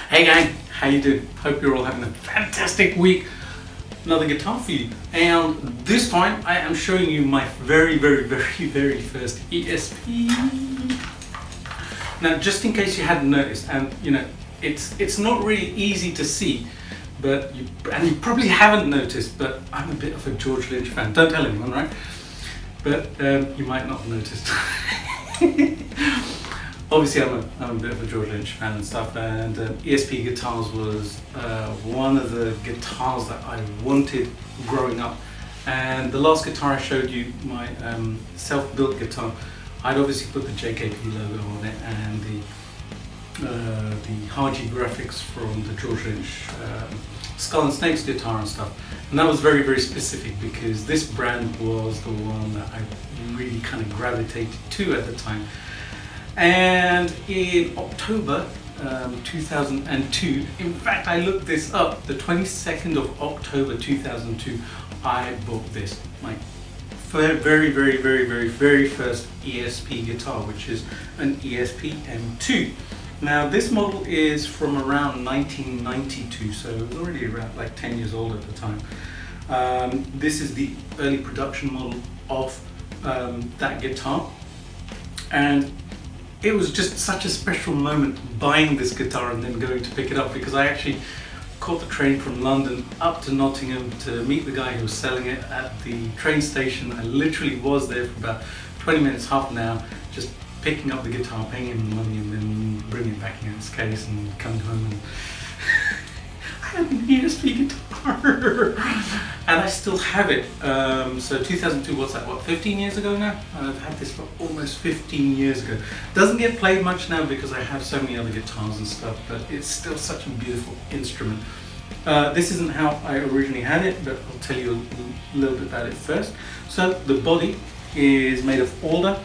Hey gang, how you doing? Hope you're all having a fantastic week. Another guitar for you, and this time I am showing you my very first ESP. Now, just in case you hadn't noticed, and you know, it's not really easy to see, but you probably haven't noticed, but I'm a bit of a George Lynch fan. Don't tell anyone, right? But you might not have noticed. Obviously, I'm a bit of a George Lynch fan and stuff, and ESP Guitars was one of the guitars that I wanted growing up. And the last guitar I showed you, my self-built guitar, I'd obviously put the JKP logo on it and the Haji graphics from the George Lynch Skull and Snakes guitar and stuff. And that was very specific because this brand was the one that I really kind of gravitated to at the time. And in October 2002, in fact I looked this up, the 22nd of October 2002, I bought this, my very first ESP guitar, which is an ESP MII. Now this model is from around 1992, so it was already around like 10 years old at the time. This is the early production model of that guitar, and it was just such a special moment buying this guitar and then going to pick it up, because I actually caught the train from London up to Nottingham to meet the guy who was selling it at the train station. I literally was there for about 20 minutes, half an hour, just picking up the guitar, paying him the money, and then bringing it back in its case and coming home, and I have an ESP guitar and I still have it. So 2002, what's that, what, 15 years ago now? I've had this for almost 15 years ago. Doesn't get played much now because I have so many other guitars and stuff, but it's still such a beautiful instrument. This isn't how I originally had it, but I'll tell you a little bit about it first. So the body is made of alder,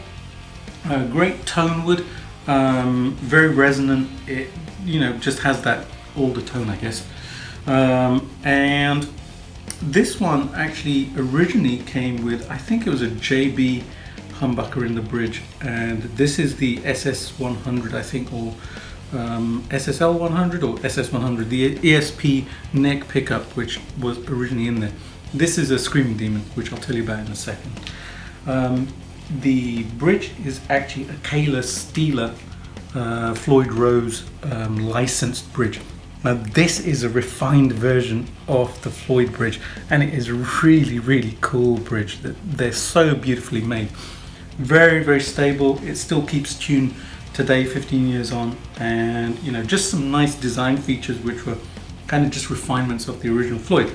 great tone wood, very resonant. It, you know, just has that alder tone, I guess. And this one actually originally came with, I think it was a JB humbucker in the bridge, and this is the SS100, I think, or SSL100 or SS100, the ESP neck pickup, which was originally in there. This is a Screaming Demon, which I'll tell you about in a second. The bridge is actually a Kayla Steeler Floyd Rose licensed bridge. Now this is a refined version of the Floyd bridge, and it is a really cool bridge. They're so beautifully made, very stable. It still keeps tune today, 15 years on, and you know, just some nice design features which were kind of just refinements of the original Floyd.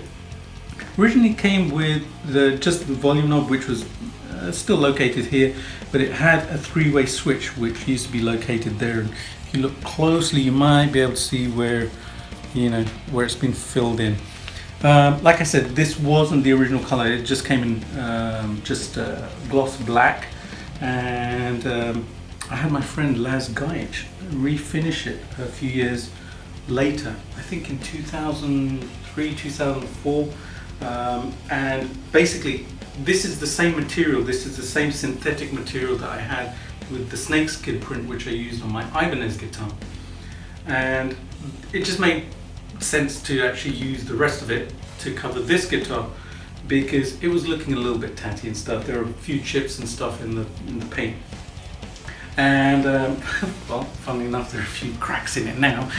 Originally came with just the volume knob, which was still located here, but it had a three-way switch which used to be located there, and if you look closely you might be able to see where, you know, where it's been filled in. Like I said, this wasn't the original color. It just came in just gloss black, and I had my friend Laz Gajic refinish it a few years later, I think in 2003, 2004, and basically this is the same material. This is the same synthetic material that I had with the snakeskin print which I used on my Ibanez guitar, and it just made sense to actually use the rest of it to cover this guitar, because it was looking a little bit tatty and stuff. There were a few chips and stuff in the paint, and well, funnily enough, there are a few cracks in it now.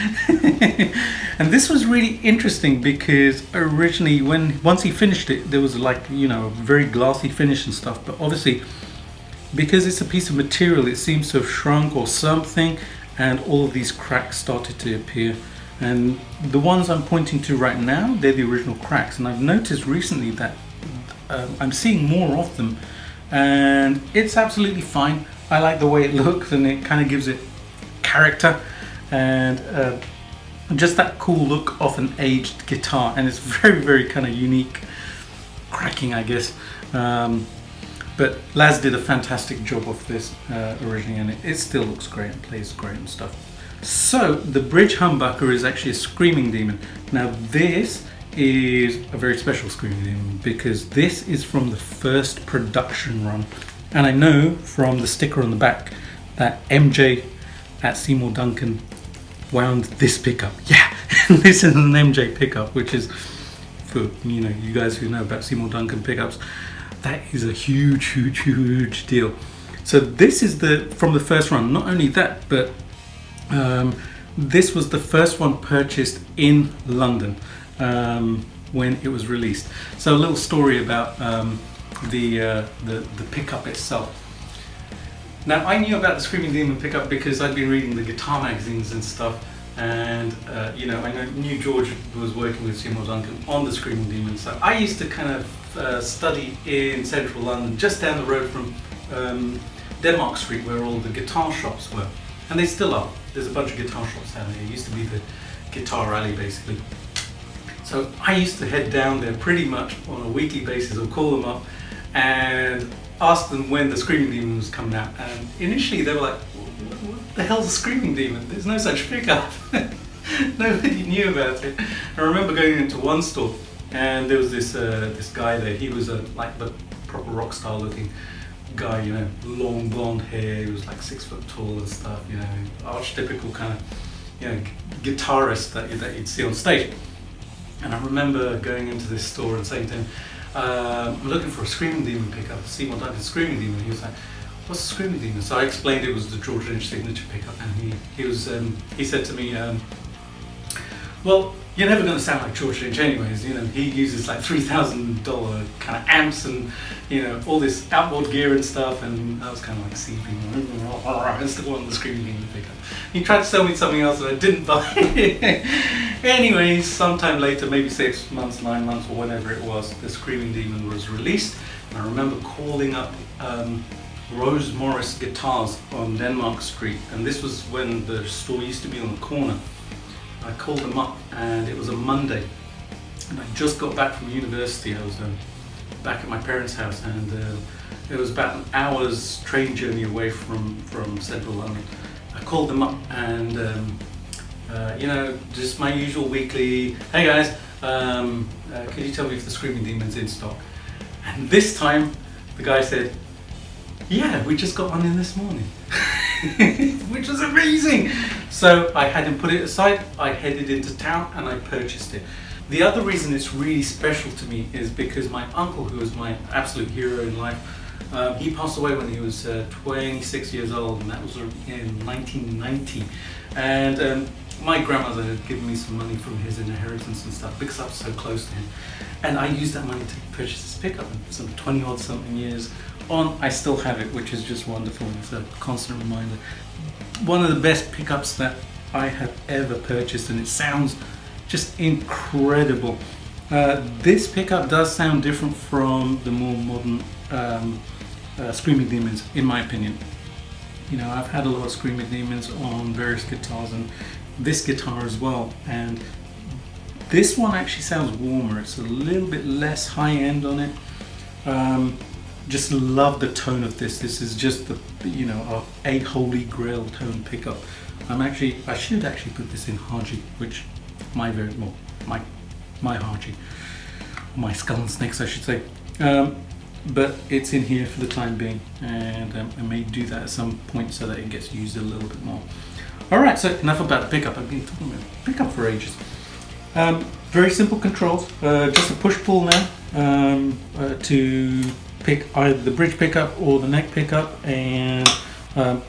And this was really interesting because originally, once he finished it, there was like, you know, a very glassy finish and stuff, but obviously because it's a piece of material, it seems to have shrunk or something, and all of these cracks started to appear. And the ones I'm pointing to right now, they're the original cracks, and I've noticed recently that I'm seeing more of them, and it's absolutely fine. I like the way it looks, and it kind of gives it character and just that cool look of an aged guitar, and it's very kind of unique cracking, I guess. But Laz did a fantastic job of this originally, and it still looks great and plays great and stuff. So the bridge humbucker is actually a Screaming Demon. Now this is a very special Screaming Demon because this is from the first production run, and I know from the sticker on the back that MJ at Seymour Duncan wound this pickup. Yeah, this is an MJ pickup, which is, for you guys who know about Seymour Duncan pickups, that is a huge deal. So this is from the first run. Not only that, but this was the first one purchased in London when it was released. So a little story about the pickup itself. Now, I knew about the Screaming Demon pickup because I'd been reading the guitar magazines and stuff, and I knew George was working with Seymour Duncan on the Screaming Demon. So I used to kind of study in central London, just down the road from Denmark Street, where all the guitar shops were, and they still are. There's a bunch of guitar shops down there. It used to be the guitar alley, basically. So I used to head down there pretty much on a weekly basis, or call them up and ask them when the Screaming Demon was coming out. And initially they were like, what the hell's a Screaming Demon? There's no such pickup. Nobody knew about it. I remember going into one store, and there was this guy there. He was like the proper rock star looking guy, long blonde hair. He was like 6 foot tall and stuff, archetypical kind of guitarist that you'd see on stage. And I remember going into this store and saying to him, I'm looking for a Screaming Demon pickup, Seymour Duncan Screaming Demon. He was like, what's a Screaming Demon? So I explained it was the George Lynch signature pickup, and he said to me, well, you're never going to sound like George Lynch anyways. He uses like $3,000 kind of amps and all this outboard gear and stuff, and I was kind of like seeping. I still want the Screaming Demon pickup. He tried to sell me something else and I didn't buy it. Anyways, sometime later, maybe 6 months, 9 months, or whenever it was, the Screaming Demon was released. And I remember calling up Rose Morris Guitars on Denmark Street, and this was when the store used to be on the corner. I called them up, and it was a Monday, and I just got back from university. I was back at my parents' house, and it was about an hour's train journey away from central London. I called them up, and just my usual weekly, hey guys, could you tell me if the Screaming Demon's in stock? And this time the guy said, yeah, we just got one in this morning. Which was amazing. So I had him put it aside, I headed into town and I purchased it. The other reason it's really special to me is because my uncle, who was my absolute hero in life, he passed away when he was 26 years old, and that was in 1990. And my grandmother had given me some money from his inheritance and stuff because I was so close to him. And I used that money to purchase this pickup, and some 20 odd something years on, I still have it, which is just wonderful. It's a constant reminder. One of the best pickups that I have ever purchased, and it sounds just incredible. This pickup does sound different from the more modern Screaming Demons, in my opinion. I've had a lot of Screaming Demons on various guitars, and this guitar as well, and this one actually sounds warmer. It's a little bit less high end on it. Just love the tone of this. This is just a holy grail tone pickup. I should actually put this in Haji, which my Haji, my Skull and Snakes, I should say. But it's in here for the time being, and I may do that at some point so that it gets used a little bit more. Alright, so enough about the pickup. I've been talking about pickup for ages. Very simple controls, just a push-pull now to pick either the bridge pickup or the neck pickup, and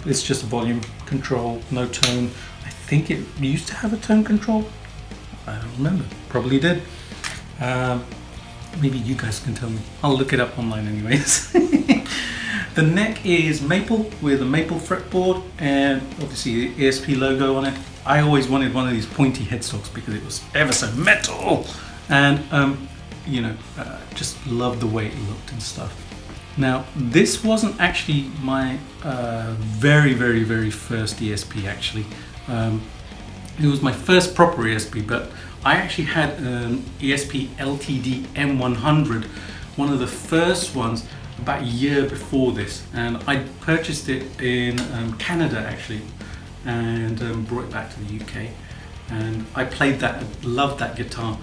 it's just a volume control, no tone. I think it used to have a tone control. I don't remember, probably did. Maybe you guys can tell me. I'll look it up online anyways. The neck is maple with a maple fretboard and obviously the ESP logo on it. I always wanted one of these pointy headstocks because it was ever so metal, and just loved the way it looked and stuff. Now, this wasn't actually my very first ESP actually. It was my first proper ESP, but I actually had an ESP LTD M100, one of the first ones, about a year before this, and I purchased it in Canada actually, and brought it back to the UK, and I played that, loved that guitar.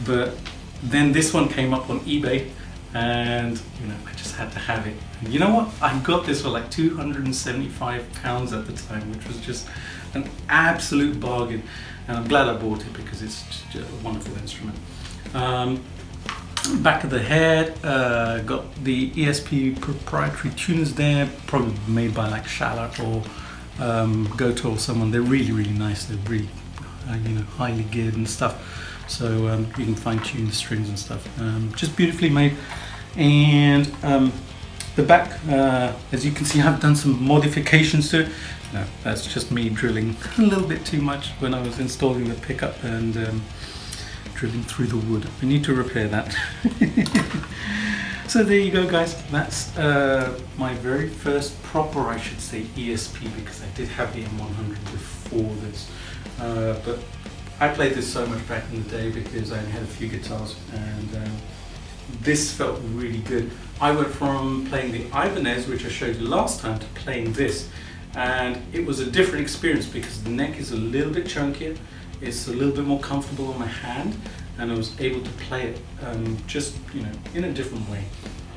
But then this one came up on eBay, and I just had to have it. And you know what? I got this for like £275 at the time, which was just an absolute bargain, and I'm glad I bought it because it's just a wonderful instrument. Back of the head, got the ESP proprietary tuners there, probably made by like Shala or Goto or someone. They're really, really nice. They're really, highly geared and stuff. So you can fine tune the strings and stuff. Just beautifully made. And the back, as you can see, I've done some modifications to it. No, that's just me drilling a little bit too much when I was installing the pickup and drilling through the wood. I need to repair that. So there you go, guys. That's my very first proper, I should say, ESP, because I did have the M100 before this. But I played this so much back in the day because I only had a few guitars, and this felt really good. I went from playing the Ibanez, which I showed you last time, to playing this, and it was a different experience because the neck is a little bit chunkier, it's a little bit more comfortable on my hand, and I was able to play it just in a different way.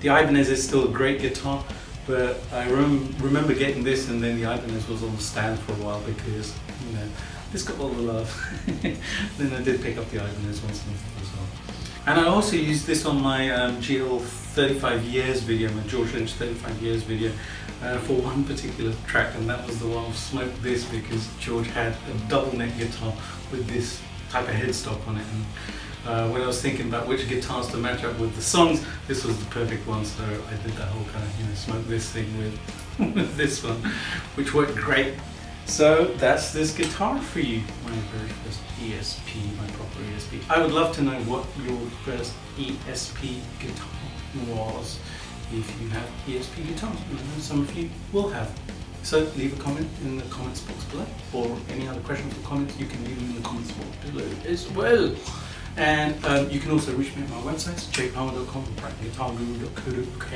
The Ibanez is still a great guitar, but I remember getting this, and then the Ibanez was on the stand for a while because this got all the love. Then I did pick up the Ibanez once in a while as well. And I also used this on my GL 35 years video, my George Lynch 35 years video, for one particular track, and that was the one of Smoke This, because George had a double neck guitar with this type of headstock on it. And when I was thinking about which guitars to match up with the songs, this was the perfect one, so I did that whole kind of Smoke This thing with this one, which worked great. So that's this guitar for you, my very first ESP, my proper ESP. I would love to know what your first ESP guitar was, if you have ESP guitars. I know some of you will have. So leave a comment in the comments box below, or any other questions or comments you can leave them in the comments box below as well. And you can also reach me at my websites, jpalmer.com, guitarguru.co.uk,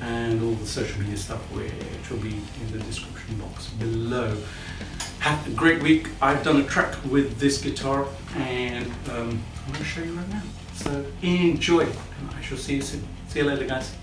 and all the social media stuff, which will be in the description box below. Have a great week. I've done a track with this guitar, and I'm going to show you right now. So enjoy, and I shall see you soon. See you later, guys.